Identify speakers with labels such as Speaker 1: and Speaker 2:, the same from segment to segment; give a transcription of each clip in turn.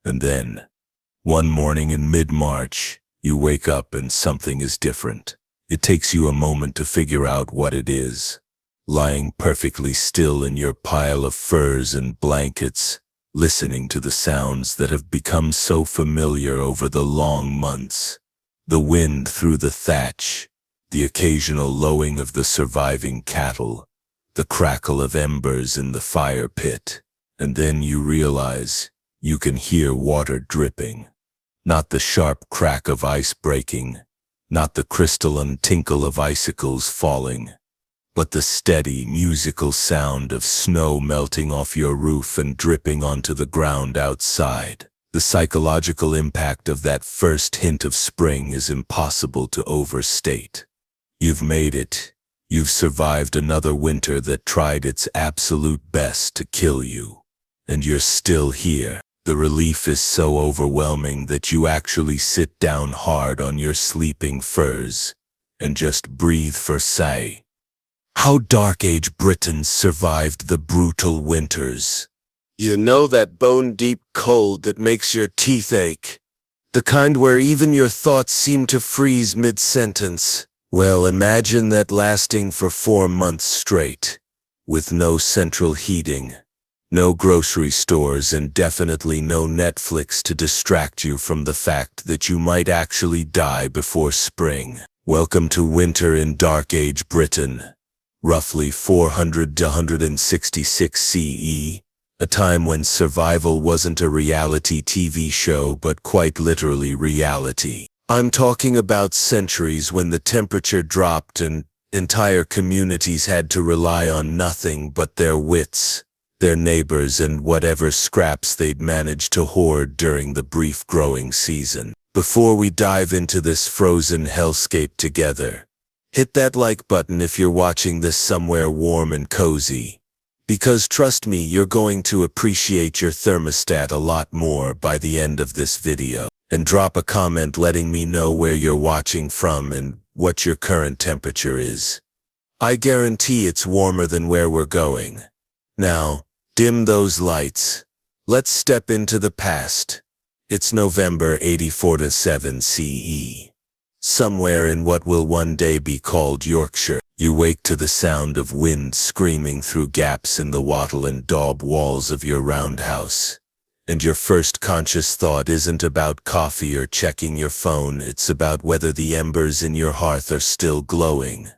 Speaker 1: And then, one morning in mid-March, you wake up and something is different. It takes you a moment to figure out what it is. Lying perfectly still in your pile of furs and blankets, listening to the sounds that have become so familiar over the long months. The wind through the thatch, the occasional lowing of the surviving cattle, the crackle of embers in the fire pit. And then you realize you can hear water dripping. Not the sharp crack of ice breaking, not the crystalline tinkle of icicles falling, but the steady, musical sound of snow melting off your roof and dripping onto the ground outside. The psychological impact of that first hint of spring is impossible to overstate. You've made it. You've survived another winter that tried its absolute best to kill you. And you're still here. The relief is so overwhelming that you actually sit down hard on your sleeping furs and just breathe for sigh. How Dark Age Britons survived the brutal winters.
Speaker 2: You know, that bone-deep cold that makes your teeth ache? The kind where even your thoughts seem to freeze mid-sentence. Well, imagine that lasting for 4 months straight, with no central heating, no grocery stores, and definitely no Netflix to distract you from the fact that you might actually die before spring. Welcome to winter in Dark Age Britain, roughly 400 to 166 CE, a time when survival wasn't a reality TV show but quite literally reality. I'm talking about centuries when the temperature dropped and entire communities had to rely on nothing but their wits, their neighbors, and whatever scraps they'd managed to hoard during the brief growing season. Before we dive into this frozen hellscape together, hit that like button if you're watching this somewhere warm and cozy. Because trust me, you're going to appreciate your thermostat a lot more by the end of this video. And drop a comment letting me know where you're watching from and what your current temperature is. I guarantee it's warmer than where we're going. Now, dim those lights. Let's step into the past. It's November 84-7 CE. Somewhere in what will one day be called Yorkshire, you wake to the sound of wind screaming through gaps in the wattle and daub walls of your roundhouse. And your first conscious thought isn't about coffee or checking your phone, it's about whether the embers in your hearth are still glowing.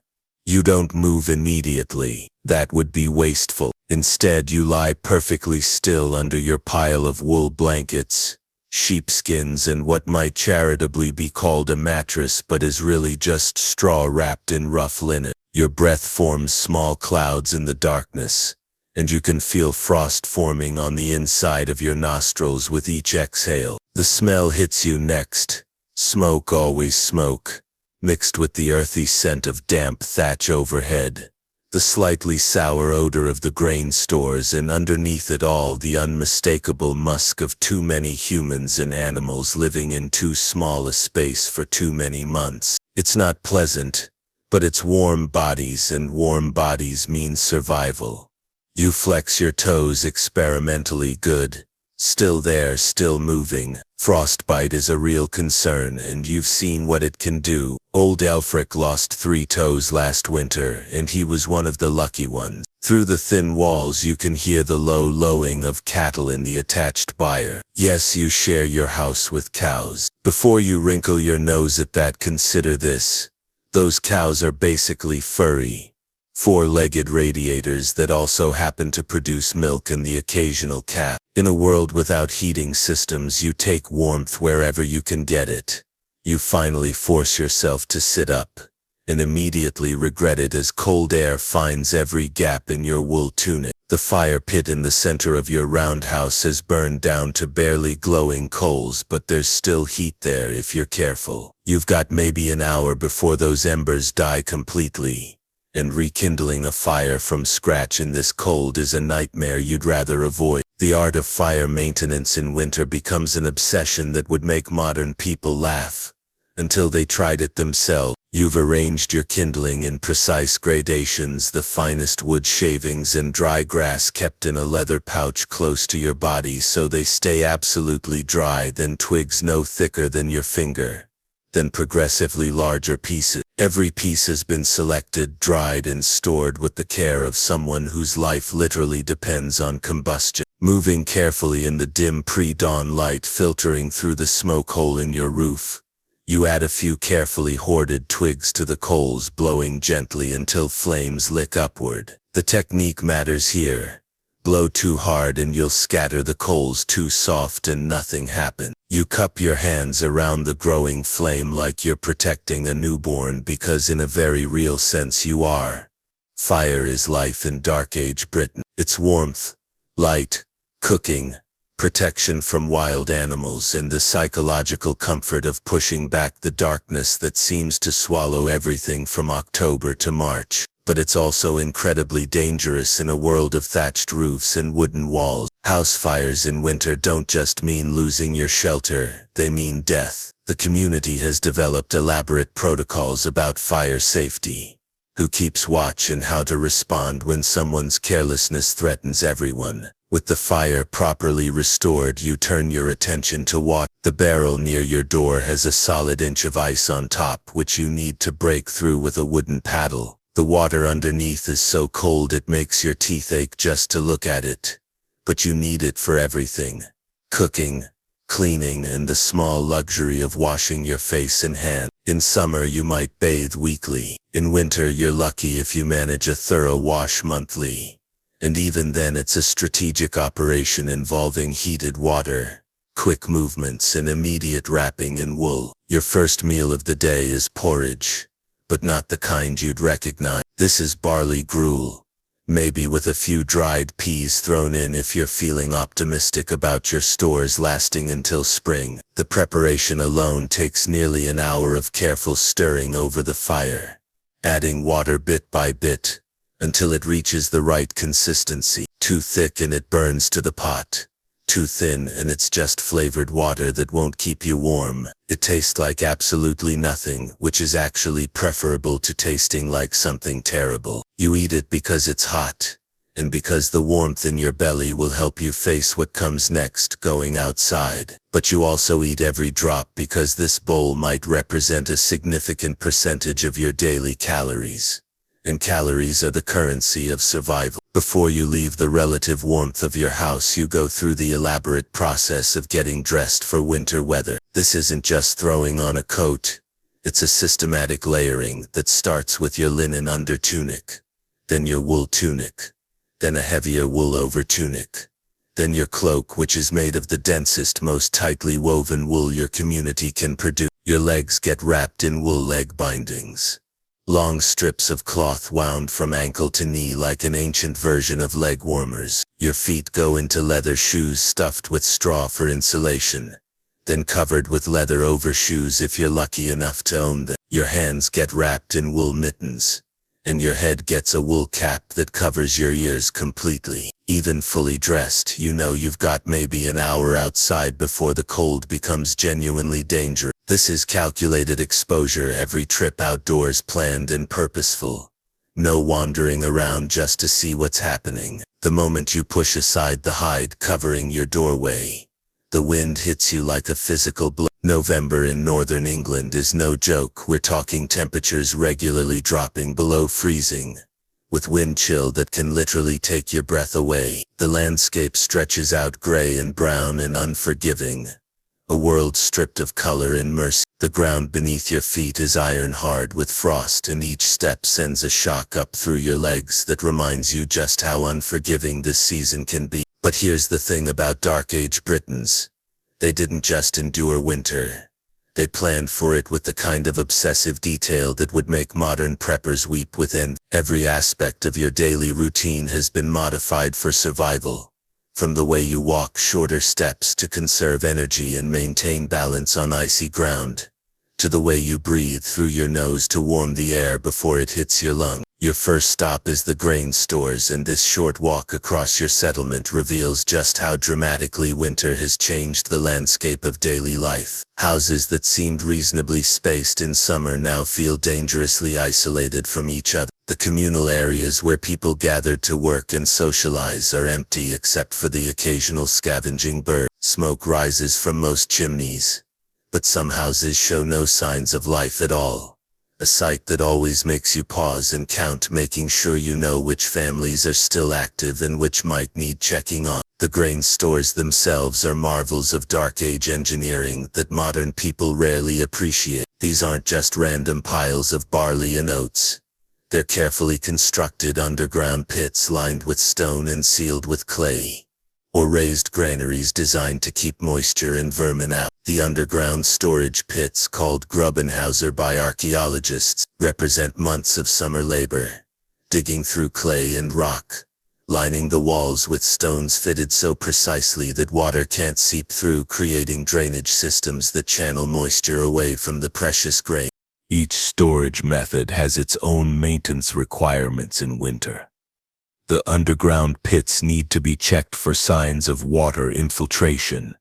Speaker 2: You don't move immediately. That would be wasteful. Instead, you lie perfectly still under your pile of wool blankets, sheepskins, and what might charitably be called a mattress but is really just straw wrapped in rough linen. Your breath forms small clouds in the darkness, and you can feel frost forming on the inside of your nostrils with each exhale. The smell hits you next. Smoke, always smoke, mixed with the earthy scent of damp thatch overhead, the slightly sour odor of the grain stores, and underneath it all the unmistakable musk of too many humans and animals living in too small a space for too many months. It's not pleasant, but it's warm bodies, and warm bodies means survival. You flex your toes experimentally. Good. Still there, still moving. Frostbite is a real concern, and you've seen what it can do. Old Elfric lost 3 toes last winter, and he was one of the lucky ones. Through the thin walls you can hear the low lowing of cattle in the attached byre. Yes, you share your house with cows. Before you wrinkle your nose at that, consider this. Those cows are basically furry, 4-legged radiators that also happen to produce milk and the occasional calf. In a world without heating systems, you take warmth wherever you can get it. You finally force yourself to sit up, and immediately regret it as cold air finds every gap in your wool tunic. The fire pit in the center of your roundhouse has burned down to barely glowing coals, but there's still heat there if you're careful. You've got maybe an hour before those embers die completely. And rekindling a fire from scratch in this cold is a nightmare you'd rather avoid. The art of fire maintenance in winter becomes an obsession that would make modern people laugh. until they tried it themselves. You've arranged your kindling in precise gradations, the finest wood shavings and dry grass kept in a leather pouch close to your body so they stay absolutely dry, then twigs no thicker than your finger, then progressively larger pieces. Every piece has been selected, dried and stored with the care of someone whose life literally depends on combustion. Moving carefully in the dim pre-dawn light filtering through the smoke hole in your roof, you add a few carefully hoarded twigs to the coals, blowing gently until flames lick upward. The technique matters here. Blow too hard and you'll scatter the coals, too soft and nothing happens. You cup your hands around the growing flame like you're protecting a newborn, because in a very real sense you are. Fire is life in Dark Age Britain. It's warmth, light, cooking, protection from wild animals, and the psychological comfort of pushing back the darkness that seems to swallow everything from October to March. But it's also incredibly dangerous in a world of thatched roofs and wooden walls. House fires in winter don't just mean losing your shelter, they mean death. The community has developed elaborate protocols about fire safety. Who keeps watch and how to respond when someone's carelessness threatens everyone. With the fire properly restored, you turn your attention to water. The barrel near your door has a solid inch of ice on top, which you need to break through with a wooden paddle. The water underneath is so cold it makes your teeth ache just to look at it. But you need it for everything. Cooking, cleaning, and the small luxury of washing your face and hands. In summer you might bathe weekly. In winter you're lucky if you manage a thorough wash monthly. And even then it's a strategic operation involving heated water, quick movements, and immediate wrapping in wool. Your first meal of the day is porridge, but not the kind you'd recognize. This is barley gruel, maybe with a few dried peas thrown in if you're feeling optimistic about your stores lasting until spring. The preparation alone takes nearly an hour of careful stirring over the fire, adding water bit by bit, until it reaches the right consistency. Too thick and it burns to the pot. Too thin and it's just flavored water that won't keep you warm. It tastes like absolutely nothing, which is actually preferable to tasting like something terrible. You eat it because it's hot, and because the warmth in your belly will help you face what comes next, going outside. But you also eat every drop because this bowl might represent a significant percentage of your daily calories. And calories are the currency of survival. Before you leave the relative warmth of your house, you go through the elaborate process of getting dressed for winter weather. This isn't just throwing on a coat. It's a systematic layering that starts with your linen under tunic, then your wool tunic, then a heavier wool over tunic, then your cloak, which is made of the densest, most tightly woven wool your community can produce. Your legs get wrapped in wool leg bindings. Long strips of cloth wound from ankle to knee like an ancient version of leg warmers. Your feet go into leather shoes stuffed with straw for insulation, then covered with leather overshoes if you're lucky enough to own them. Your hands get wrapped in wool mittens, and your head gets a wool cap that covers your ears completely. Even fully dressed, you know you've got maybe an hour outside before the cold becomes genuinely dangerous. This is calculated exposure, every trip outdoors planned and purposeful. No wandering around just to see what's happening. The moment you push aside the hide covering your doorway, the wind hits you like a physical blow. November in northern England is no joke. We're talking temperatures regularly dropping below freezing, with wind chill that can literally take your breath away. The landscape stretches out gray and brown and unforgiving. A world stripped of color and mercy. The ground beneath your feet is iron hard with frost, and each step sends a shock up through your legs that reminds you just how unforgiving this season can be. But here's the thing about Dark Age Britons. They didn't just endure winter. They planned for it with the kind of obsessive detail that would make modern preppers weep with envy. Every aspect of your daily routine has been modified for survival. From the way you walk shorter steps to conserve energy and maintain balance on icy ground, to the way you breathe through your nose to warm the air before it hits your lungs. Your first stop is the grain stores, and this short walk across your settlement reveals just how dramatically winter has changed the landscape of daily life. Houses that seemed reasonably spaced in summer now feel dangerously isolated from each other. The communal areas where people gathered to work and socialize are empty except for the occasional scavenging bird. Smoke rises from most chimneys, but some houses show no signs of life at all. A sight that always makes you pause and count, making sure you know which families are still active and which might need checking on. The grain stores themselves are marvels of Dark Age engineering that modern people rarely appreciate. These aren't just random piles of barley and oats. They're carefully constructed underground pits lined with stone and sealed with clay, or raised granaries designed to keep moisture and vermin out. The underground storage pits, called Grubenhauser by archaeologists, represent months of summer labor, digging through clay and rock, lining the walls with stones fitted so precisely that water can't seep through, creating drainage systems that channel moisture away from the precious grain.
Speaker 1: Each storage method has its own maintenance requirements in winter. The underground pits need to be checked for signs of water infiltration.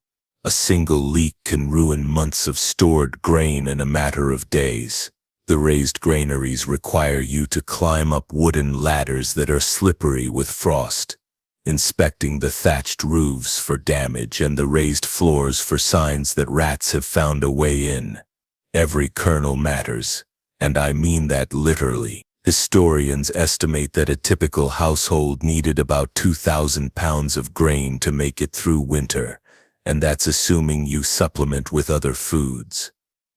Speaker 1: A single leak can ruin months of stored grain in a matter of days. The raised granaries require you to climb up wooden ladders that are slippery with frost, inspecting the thatched roofs for damage and the raised floors for signs that rats have found a way in. Every kernel matters, and I mean that literally. Historians estimate that a typical household needed about 2,000 pounds of grain to make it through winter, and that's assuming you supplement with other foods.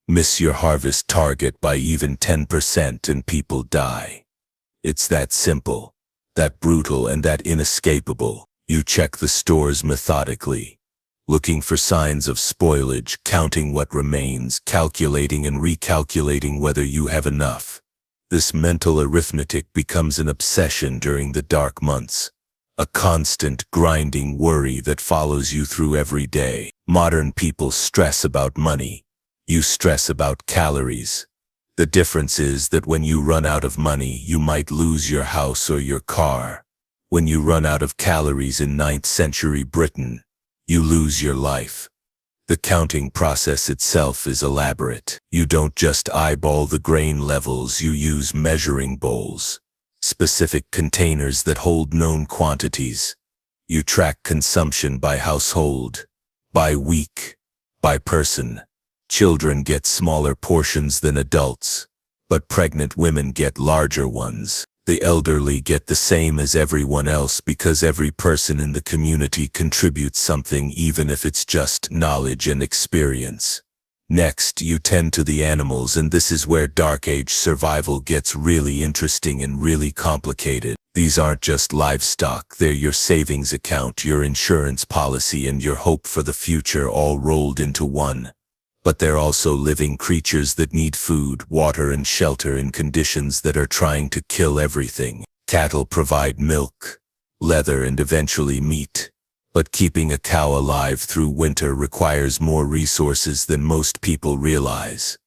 Speaker 1: Miss your harvest target by even 10% and people die. It's that simple, that brutal, and that inescapable. You check the stores methodically, looking for signs of spoilage, counting what remains, calculating and recalculating whether you have enough. This mental arithmetic becomes an obsession during the dark months, a constant grinding worry that follows you through every day. Modern people stress about money. You stress about calories. The difference is that when you run out of money, you might lose your house or your car. When you run out of calories in 9th century Britain, you lose your life. The counting process itself is elaborate. You don't just eyeball the grain levels, you use measuring bowls, specific containers that hold known quantities. You track consumption by household, by week, by person. Children get smaller portions than adults, but pregnant women get larger ones. The elderly get the same as everyone else because every person in the community contributes something, even if it's just knowledge and experience. Next, you tend to the animals, and this is where Dark Age survival gets really interesting and really complicated. These aren't just livestock, they're your savings account, your insurance policy, and your hope for the future all rolled into one. But they're also living creatures that need food, water, and shelter in conditions that are trying to kill everything. Cattle provide milk, leather, and eventually meat. But keeping a cow alive through winter requires more resources than most people realize.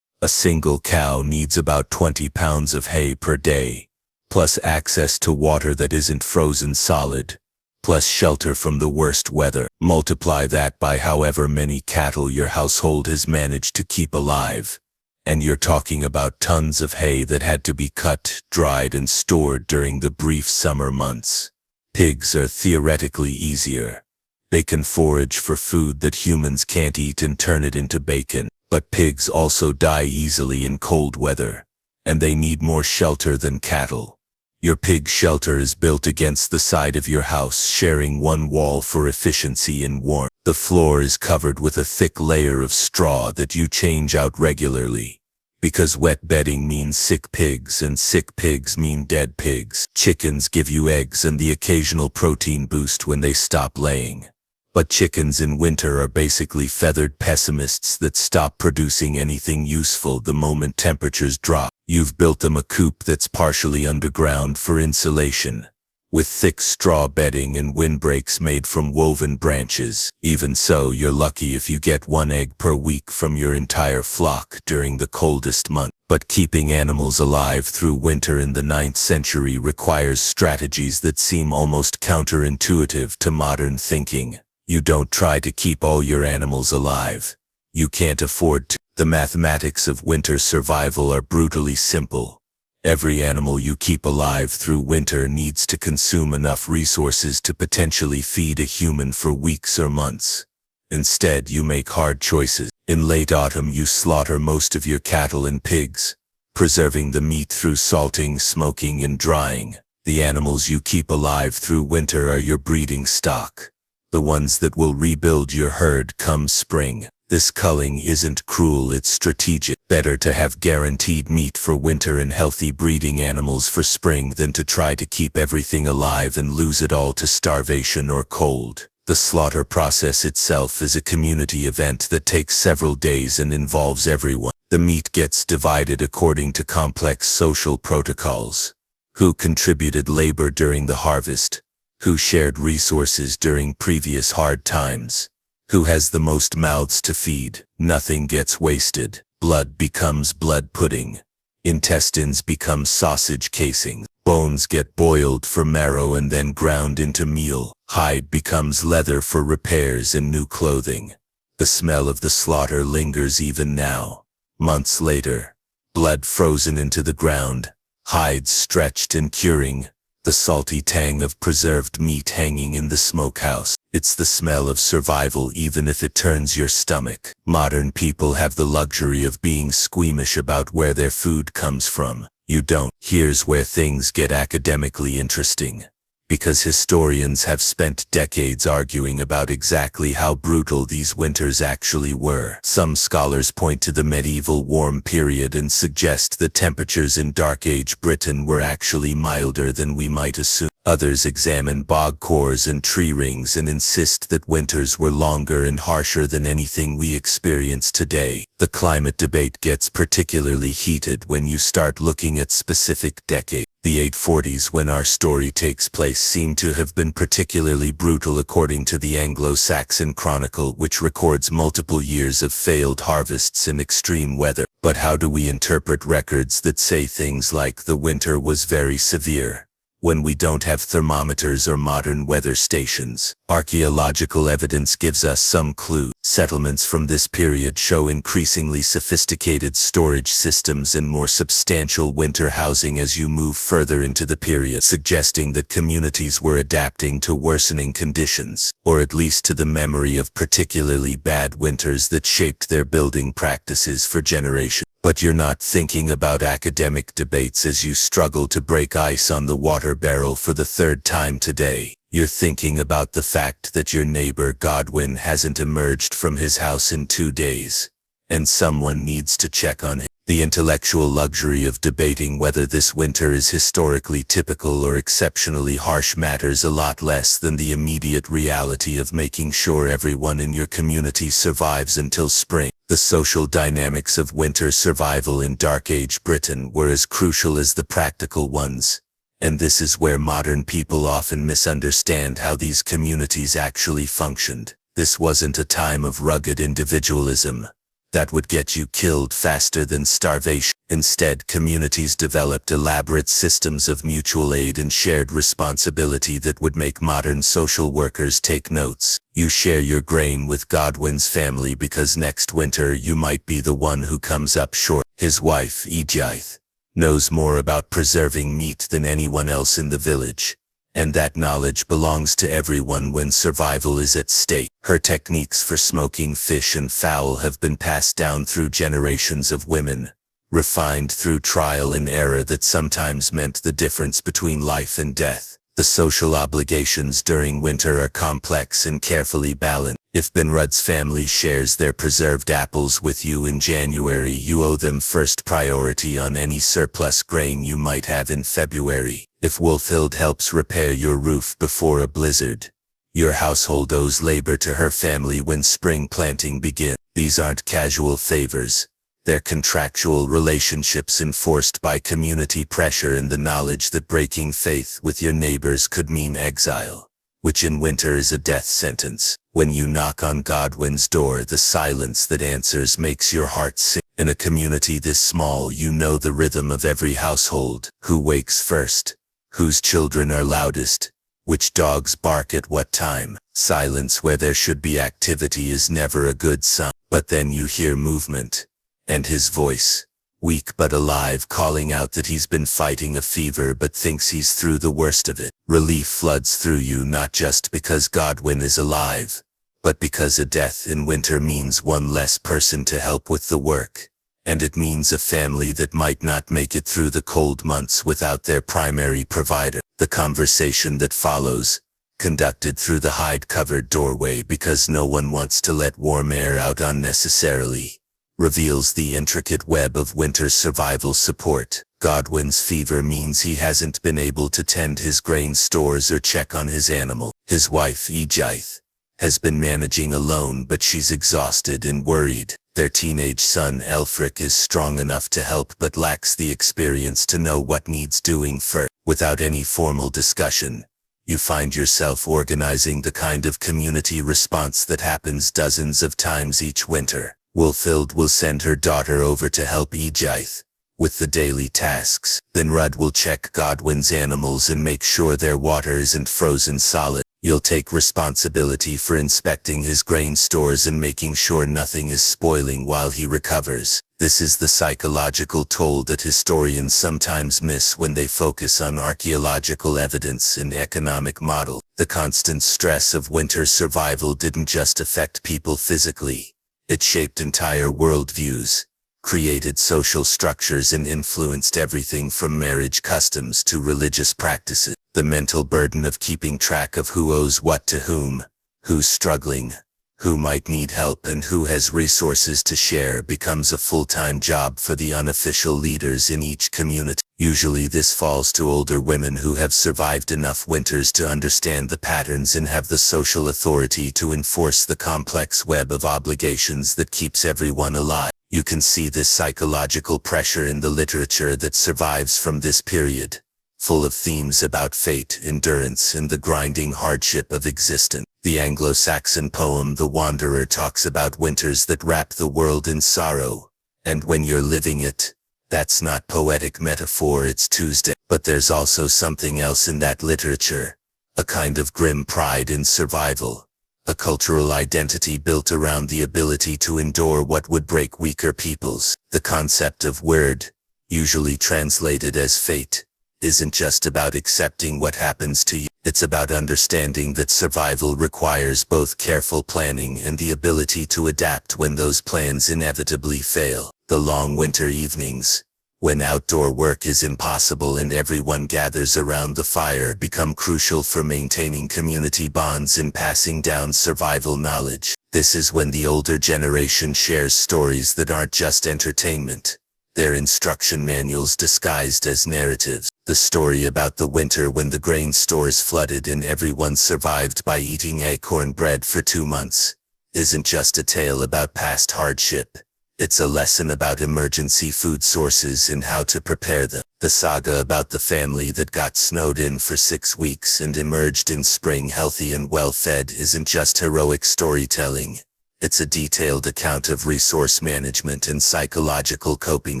Speaker 1: A single cow needs about 20 pounds of hay per day, plus access to water that isn't frozen solid, plus shelter from the worst weather. Multiply that by however many cattle your household has managed to keep alive, and you're talking about tons of hay that had to be cut, dried, and stored during the brief summer months. Pigs are theoretically easier. They can forage for food that humans can't eat and turn it into bacon. But pigs also die easily in cold weather, and they need more shelter than cattle. Your pig shelter is built against the side of your house, sharing one wall for efficiency and warmth. The floor is covered with a thick layer of straw that you change out regularly, because wet bedding means sick pigs, and sick pigs mean dead pigs. Chickens give you eggs and the occasional protein boost when they stop laying. But chickens in winter are basically feathered pessimists that stop producing anything useful the moment temperatures drop. You've built them a coop that's partially underground for insulation, with thick straw bedding and windbreaks made from woven branches. Even so, you're lucky if you get one egg per week from your entire flock during the coldest month. But keeping animals alive through winter in the 9th century requires strategies that seem almost counterintuitive to modern thinking. You don't try to keep all your animals alive. You can't afford to. The mathematics of winter survival are brutally simple. Every animal you keep alive through winter needs to consume enough resources to potentially feed a human for weeks or months. Instead, you make hard choices. In late autumn, you slaughter most of your cattle and pigs, preserving the meat through salting, smoking, and drying. The animals you keep alive through winter are your breeding stock, the ones that will rebuild your herd come spring. This culling isn't cruel, it's strategic. Better to have guaranteed meat for winter and healthy breeding animals for spring than to try to keep everything alive and lose it all to starvation or cold. The slaughter process itself is a community event that takes several days and involves everyone. The meat gets divided according to complex social protocols. Who contributed labor during the harvest? Who shared resources during previous hard times? Who has the most mouths to feed? Nothing gets wasted. Blood becomes blood pudding. Intestines become sausage casing. Bones get boiled for marrow and then ground into meal. Hide becomes leather for repairs and new clothing. The smell of the slaughter lingers even now. Months later, blood frozen into the ground, hides stretched and curing, the salty tang of preserved meat hanging in the smokehouse. It's the smell of survival even if it turns your stomach. Modern people have the luxury of being squeamish about where their food comes from. You don't. Here's where things get academically interesting. Because historians have spent decades arguing about exactly how brutal these winters actually were. Some scholars point to the medieval warm period and suggest that temperatures in Dark Age Britain were actually milder than we might assume. Others examine bog cores and tree rings and insist that winters were longer and harsher than anything we experience today. The climate debate gets particularly heated when you start looking at specific decades. The 840s, when our story takes place, seem to have been particularly brutal according to the Anglo-Saxon Chronicle, which records multiple years of failed harvests and extreme weather. But how do we interpret records that say things like the winter was very severe, when we don't have thermometers or modern weather stations? Archaeological evidence gives us some clue. Settlements from this period show increasingly sophisticated storage systems and more substantial winter housing as you move further into the period, suggesting that communities were adapting to worsening conditions, or at least to the memory of particularly bad winters that shaped their building practices for generations. But you're not thinking about academic debates as you struggle to break ice on the water barrel for the third time today. You're thinking about the fact that your neighbor Godwin hasn't emerged from his house in 2 days, and someone needs to check on him. The intellectual luxury of debating whether this winter is historically typical or exceptionally harsh matters a lot less than the immediate reality of making sure everyone in your community survives until spring. The social dynamics of winter survival in Dark Age Britain were as crucial as the practical ones. And this is where modern people often misunderstand how these communities actually functioned. This wasn't a time of rugged individualism that would get you killed faster than starvation. Instead, communities developed elaborate systems of mutual aid and shared responsibility that would make modern social workers take notes. You share your grain with Godwin's family because next winter you might be the one who comes up short. His wife, Edith, knows more about preserving meat than anyone else in the village, and that knowledge belongs to everyone when survival is at stake. Her techniques for smoking fish and fowl have been passed down through generations of women, refined through trial and error that sometimes meant the difference between life and death. The social obligations during winter are complex and carefully balanced. If Benrud's family shares their preserved apples with you in January, you owe them first priority on any surplus grain you might have in February. If Wolfhild helps repair your roof before a blizzard, your household owes labor to her family when spring planting begins. These aren't casual favors. They're contractual relationships enforced by community pressure and the knowledge that breaking faith with your neighbors could mean exile, which in winter is a death sentence.
Speaker 2: When you knock on Godwin's door, the silence that answers makes your heart sing. In a community this small, you know the rhythm of every household. Who wakes first? Whose children are loudest? Which dogs bark at what time? Silence where there should be activity is never a good sign. But then you hear movement, and his voice, weak but alive, calling out that he's been fighting a fever but thinks he's through the worst of it. Relief floods through you, not just because Godwin is alive, but because a death in winter means one less person to help with the work. And it means a family that might not make it through the cold months without their primary provider. The conversation that follows, conducted through the hide-covered doorway because no one wants to let warm air out unnecessarily, reveals the intricate web of winter survival support. Godwin's fever means he hasn't been able to tend his grain stores or check on his animal. His wife, Ejith, has been managing alone, but she's exhausted and worried. Their teenage son, Elfric, is strong enough to help but lacks the experience to know what needs doing first. Without any formal discussion, you find yourself organizing the kind of community response that happens dozens of times each winter. Wolfild will send her daughter over to help Ejith with the daily tasks. Then Rudd will check Godwin's animals and make sure their water isn't frozen solid. You'll take responsibility for inspecting his grain stores and making sure nothing is spoiling while he recovers. This is the psychological toll that historians sometimes miss when they focus on archaeological evidence and economic model. The constant stress of winter survival didn't just affect people physically. It shaped entire worldviews, created social structures, and influenced everything from marriage customs to religious practices. The mental burden of keeping track of who owes what to whom, who's struggling, who might need help, and who has resources to share becomes a full-time job for the unofficial leaders in each community. Usually this falls to older women who have survived enough winters to understand the patterns and have the social authority to enforce the complex web of obligations that keeps everyone alive. You can see this psychological pressure in the literature that survives from this period, full of themes about fate, endurance, and the grinding hardship of existence. The Anglo-Saxon poem The Wanderer talks about winters that wrap the world in sorrow, and when you're living it, that's not poetic metaphor, it's Tuesday. But there's also something else in that literature, a kind of grim pride in survival, a cultural identity built around the ability to endure what would break weaker peoples. The concept of wyrd, usually translated as fate, isn't just about accepting what happens to you. It's about understanding that survival requires both careful planning and the ability to adapt when those plans inevitably fail. The long winter evenings, when outdoor work is impossible and everyone gathers around the fire, become crucial for maintaining community bonds and passing down survival knowledge. This is when the older generation shares stories that aren't just entertainment. They're instruction manuals disguised as narratives. The story about the winter when the grain stores flooded and everyone survived by eating acorn bread for 2 months isn't just a tale about past hardship. It's a lesson about emergency food sources and how to prepare them. The saga about the family that got snowed in for 6 weeks and emerged in spring healthy and well-fed isn't just heroic storytelling. It's a detailed account of resource management and psychological coping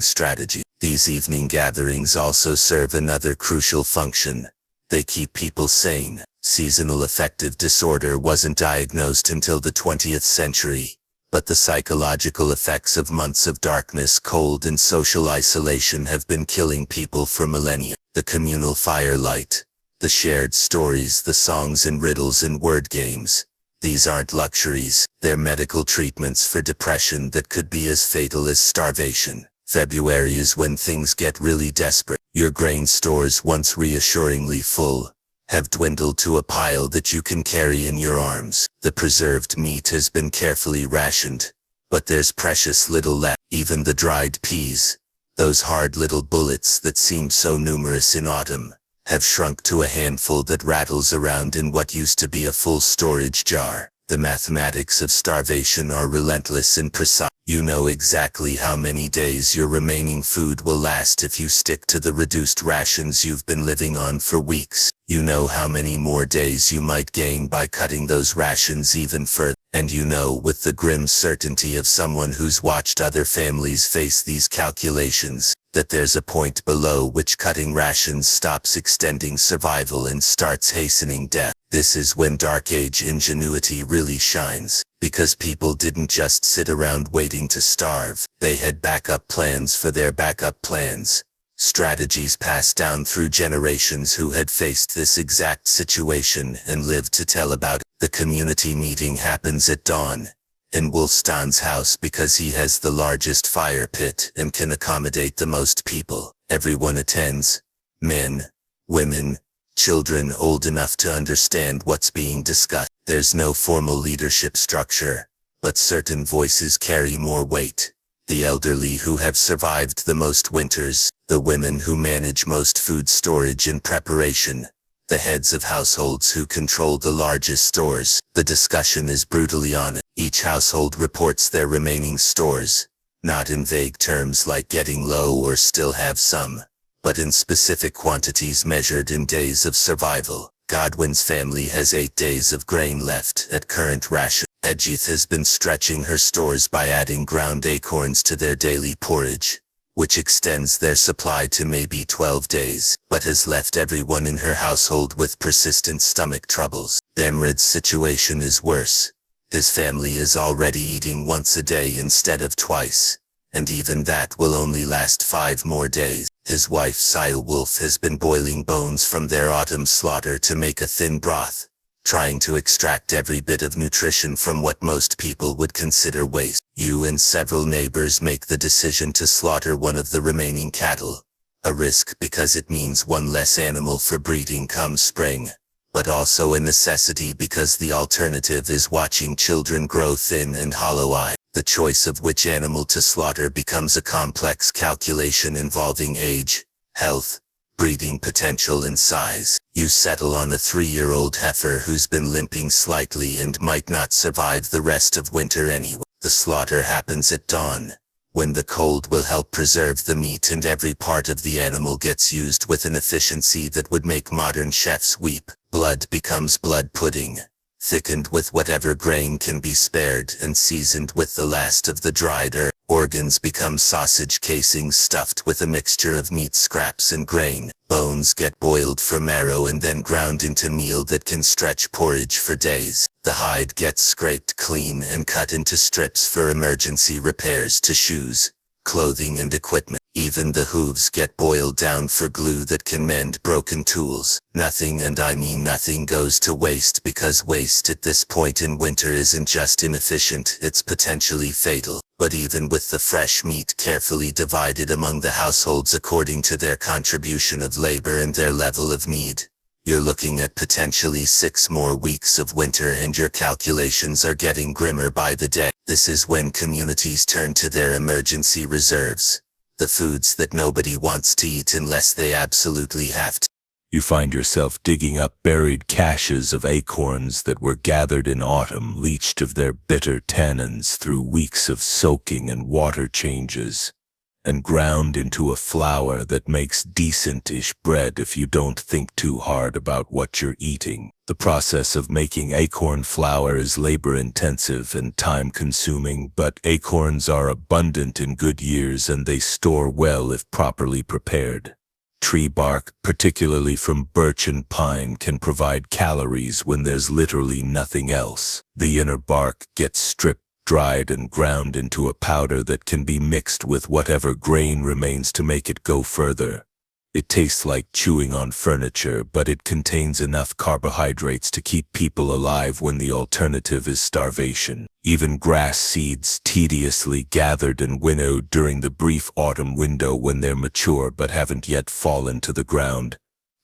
Speaker 2: strategy. These evening gatherings also serve another crucial function. They keep people sane. Seasonal affective disorder wasn't diagnosed until the 20th century, but the psychological effects of months of darkness, cold, and social isolation have been killing people for millennia. The communal firelight, the shared stories, the songs and riddles and word games. These aren't luxuries, they're medical treatments for depression that could be as fatal as starvation. February is when things get really desperate. Your grain stores, once reassuringly full, have dwindled to a pile that you can carry in your arms. The preserved meat has been carefully rationed, but there's precious little left. Even the dried peas, those hard little bullets that seemed so numerous in autumn, have shrunk to a handful that rattles around in what used to be a full storage jar. The mathematics of starvation are relentless and precise. You know exactly how many days your remaining food will last if you stick to the reduced rations you've been living on for weeks. You know how many more days you might gain by cutting those rations even further. And you know, with the grim certainty of someone who's watched other families face these calculations, that there's a point below which cutting rations stops extending survival and starts hastening death. This is when Dark Age ingenuity really shines, because people didn't just sit around waiting to starve. They had backup plans for their backup plans. Strategies passed down through generations who had faced this exact situation and lived to tell about it. The community meeting happens at dawn in Wolfstan's house because he has the largest fire pit and can accommodate the most people. Everyone attends. Men, women, children old enough to understand what's being discussed. There's no formal leadership structure, but certain voices carry more weight. The elderly who have survived the most winters, the women who manage most food storage and preparation, the heads of households who control the largest stores. The discussion is brutally honest. Each household reports their remaining stores, not in vague terms like getting low or still have some, but in specific quantities measured in days of survival. Godwin's family has 8 days of grain left at current ration. Edgith has been stretching her stores by adding ground acorns to their daily porridge, which extends their supply to maybe 12 days, but has left everyone in her household with persistent stomach troubles. Demred's situation is worse. His family is already eating once a day instead of twice, and even that will only last 5 more days. His wife Silewolf has been boiling bones from their autumn slaughter to make a thin broth, trying to extract every bit of nutrition from what most people would consider waste. You and several neighbors make the decision to slaughter one of the remaining cattle, a risk because it means one less animal for breeding come spring, but also a necessity because the alternative is watching children grow thin and hollow-eyed. The choice of which animal to slaughter becomes a complex calculation involving age, health, breeding potential and size. You settle on a 3-year-old heifer who's been limping slightly and might not survive the rest of winter anyway. The slaughter happens at dawn, when the cold will help preserve the meat and every part of the animal gets used with an efficiency that would make modern chefs weep. Blood becomes blood pudding, thickened with whatever grain can be spared and seasoned with the last of the dried herb. Organs become sausage casings stuffed with a mixture of meat scraps and grain. Bones get boiled for marrow and then ground into meal that can stretch porridge for days. The hide gets scraped clean and cut into strips for emergency repairs to shoes, clothing and equipment. Even the hooves get boiled down for glue that can mend broken tools. Nothing, and I mean nothing, goes to waste, because waste at this point in winter isn't just inefficient, it's potentially fatal. But even with the fresh meat carefully divided among the households according to their contribution of labor and their level of need, you're looking at potentially 6 more weeks of winter, and your calculations are getting grimmer by the day. This is when communities turn to their emergency reserves, the foods that nobody wants to eat unless they absolutely have to.
Speaker 1: You find yourself digging up buried caches of acorns that were gathered in autumn, leached of their bitter tannins through weeks of soaking and water changes, and ground into a flour that makes decent-ish bread if you don't think too hard about what you're eating. The process of making acorn flour is labor-intensive and time-consuming, but acorns are abundant in good years and they store well if properly prepared. Tree bark, particularly from birch and pine, can provide calories when there's literally nothing else. The inner bark gets stripped, dried, and ground into a powder that can be mixed with whatever grain remains to make it go further. It tastes like chewing on furniture, but it contains enough carbohydrates to keep people alive when the alternative is starvation. Even grass seeds, tediously gathered and winnowed during the brief autumn window when they're mature but haven't yet fallen to the ground,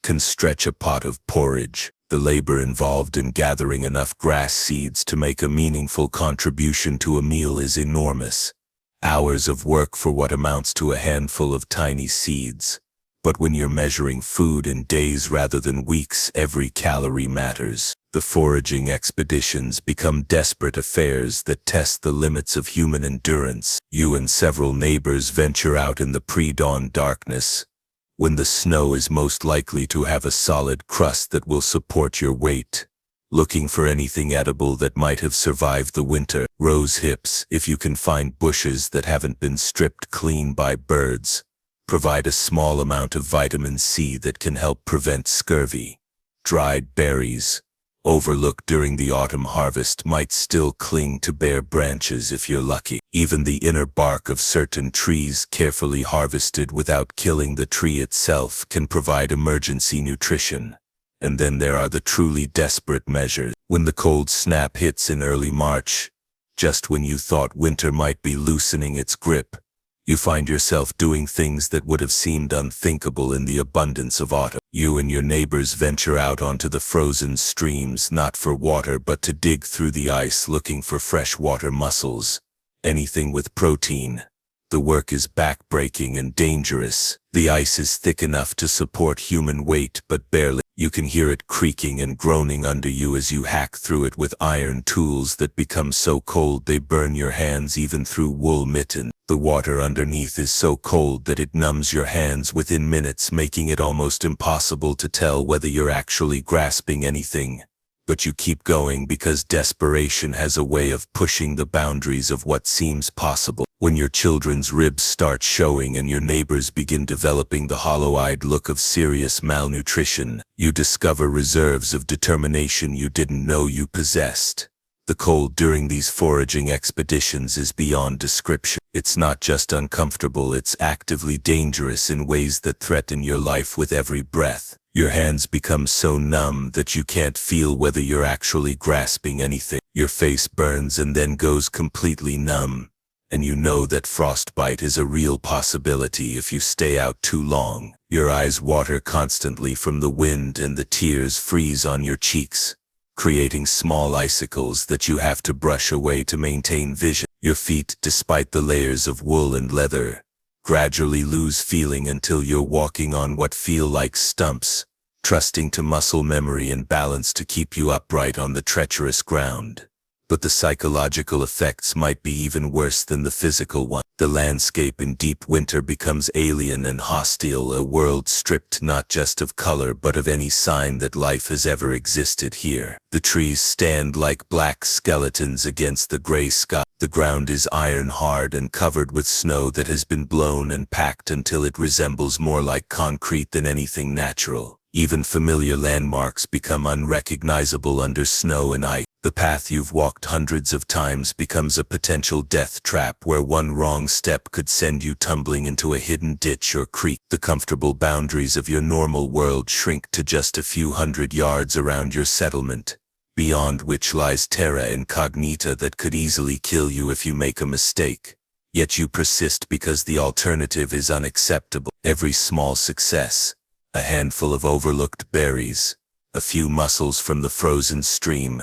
Speaker 1: can stretch a pot of porridge. The labor involved in gathering enough grass seeds to make a meaningful contribution to a meal is enormous. Hours of work for what amounts to a handful of tiny seeds. But when you're measuring food in days rather than weeks, every calorie matters. The foraging expeditions become desperate affairs that test the limits of human endurance. You and several neighbors venture out in the pre-dawn darkness, when the snow is most likely to have a solid crust that will support your weight, looking for anything edible that might have survived the winter. Rose hips, if you can find bushes that haven't been stripped clean by birds, provide a small amount of vitamin C that can help prevent scurvy. Dried berries, overlooked during the autumn harvest, might still cling to bare branches if you're lucky. Even the inner bark of certain trees, carefully harvested without killing the tree itself, can provide emergency nutrition. And then there are the truly desperate measures. When the cold snap hits in early March, just when you thought winter might be loosening its grip, you find yourself doing things that would have seemed unthinkable in the abundance of autumn. You and your neighbors venture out onto the frozen streams, not for water but to dig through the ice looking for freshwater mussels, anything with protein. The work is back-breaking and dangerous. The ice is thick enough to support human weight, but barely. You can hear it creaking and groaning under you as you hack through it with iron tools that become so cold they burn your hands even through wool mittens. The water underneath is so cold that it numbs your hands within minutes, making it almost impossible to tell whether you're actually grasping anything. But you keep going because desperation has a way of pushing the boundaries of what seems possible. When your children's ribs start showing and your neighbors begin developing the hollow-eyed look of serious malnutrition, you discover reserves of determination you didn't know you possessed. The cold during these foraging expeditions is beyond description. It's not just uncomfortable, it's actively dangerous in ways that threaten your life with every breath. Your hands become so numb that you can't feel whether you're actually grasping anything. Your face burns and then goes completely numb, and you know that frostbite is a real possibility if you stay out too long. Your eyes water constantly from the wind and the tears freeze on your cheeks, creating small icicles that you have to brush away to maintain vision. Your feet, despite the layers of wool and leather, gradually lose feeling until you're walking on what feel like stumps, trusting to muscle memory and balance to keep you upright on the treacherous ground. But the psychological effects might be even worse than the physical one. The landscape in deep winter becomes alien and hostile, a world stripped not just of color but of any sign that life has ever existed here. The trees stand like black skeletons against the gray sky. The ground is iron hard and covered with snow that has been blown and packed until it resembles more like concrete than anything natural. Even familiar landmarks become unrecognizable under snow and ice. The path you've walked hundreds of times becomes a potential death trap where one wrong step could send you tumbling into a hidden ditch or creek. The comfortable boundaries of your normal world shrink to just a few hundred yards around your settlement, beyond which lies terra incognita that could easily kill you if you make a mistake. Yet you persist because the alternative is unacceptable. Every small success, a handful of overlooked berries, a few mussels from the frozen stream,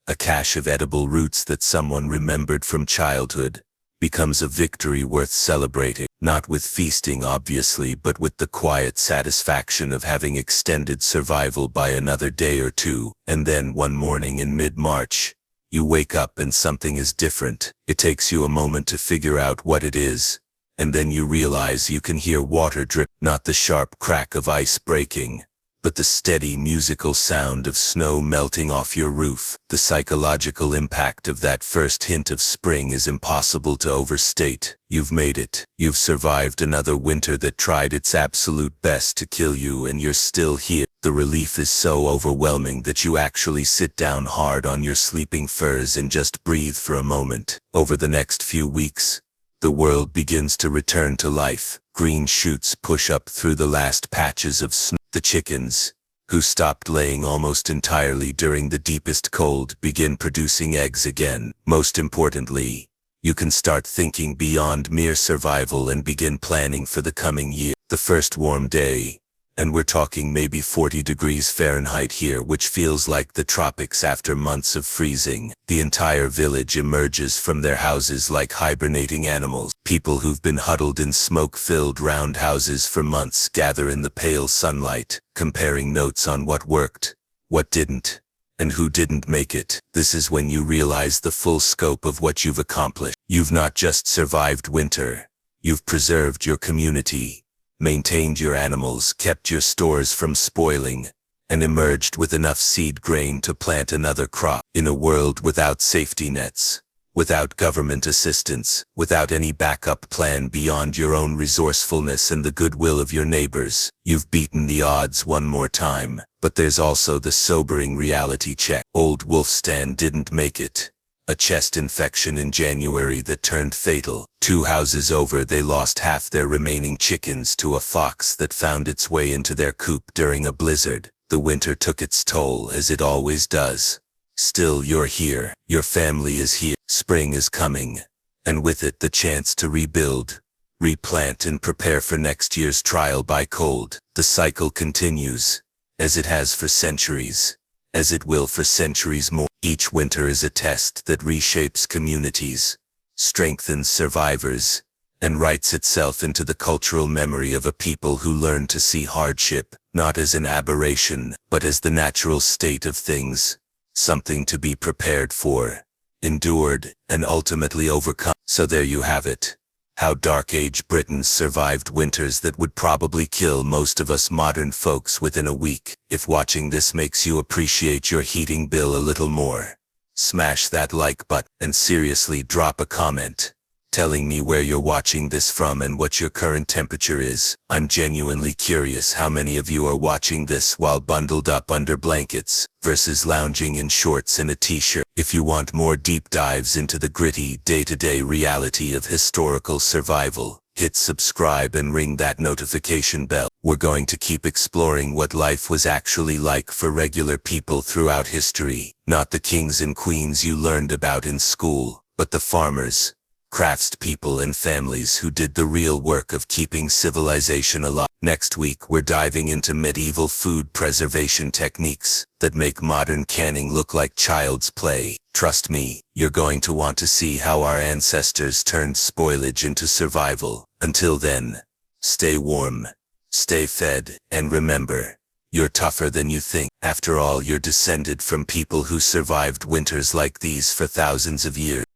Speaker 1: a cache of edible roots that someone remembered from childhood, becomes a victory worth celebrating. Not with feasting obviously, but with the quiet satisfaction of having extended survival by another day or two. And then one morning in mid-March, you wake up and something is different. It takes you a moment to figure out what it is, and then you realize you can hear water drip, not the sharp crack of ice breaking, but the steady musical sound of snow melting off your roof. The psychological impact of that first hint of spring is impossible to overstate. You've made it. You've survived another winter that tried its absolute best to kill you, and you're still here. The relief is so overwhelming that you actually sit down hard on your sleeping furs and just breathe for a moment. Over the next few weeks, the world begins to return to life. Green shoots push up through the last patches of snow. The chickens, who stopped laying almost entirely during the deepest cold, begin producing eggs again. Most importantly, you can start thinking beyond mere survival and begin planning for the coming year. The first warm day, And we're talking maybe 40 degrees Fahrenheit here, which feels like the tropics after months of freezing. The entire village emerges from their houses like hibernating animals. People who've been huddled in smoke-filled round houses for months gather in the pale sunlight, comparing notes on what worked, what didn't, and who didn't make it. This is when you realize the full scope of what you've accomplished. You've not just survived winter. You've preserved your community, maintained your animals, kept your stores from spoiling, and emerged with enough seed grain to plant another crop. In a world without safety nets, without government assistance, without any backup plan beyond your own resourcefulness and the goodwill of your neighbors, you've beaten the odds one more time. But there's also the sobering reality check. Old Wolfstan didn't make it. A chest infection in January that turned fatal. 2 houses over, they lost half their remaining chickens to a fox that found its way into their coop during a blizzard. The winter took its toll, as it always does. Still, you're here. Your family is here. Spring is coming. And with it, the chance to rebuild, replant, and prepare for next year's trial by cold. The cycle continues, as it has for centuries, as it will for centuries more. Each winter is a test that reshapes communities, strengthens survivors, and writes itself into the cultural memory of a people who learn to see hardship not as an aberration, but as the natural state of things, something to be prepared for, endured, and ultimately overcome. So there you have it. How Dark Age Britons survived winters that would probably kill most of us modern folks within a week. If watching this makes you appreciate your heating bill a little more, smash that like button and seriously drop a comment telling me where you're watching this from and what your current temperature is. I'm genuinely curious how many of you are watching this while bundled up under blankets versus lounging in shorts and a t-shirt. If you want more deep dives into the gritty day-to-day reality of historical survival, hit subscribe and ring that notification bell. We're going to keep exploring what life was actually like for regular people throughout history. Not the kings and queens you learned about in school, but the farmers, craftspeople, and families who did the real work of keeping civilization alive. Next week, we're diving into medieval food preservation techniques that make modern canning look like child's play. Trust me, you're going to want to see how our ancestors turned spoilage into survival. Until then, stay warm, stay fed, and remember, you're tougher than you think. After all, you're descended from people who survived winters like these for thousands of years.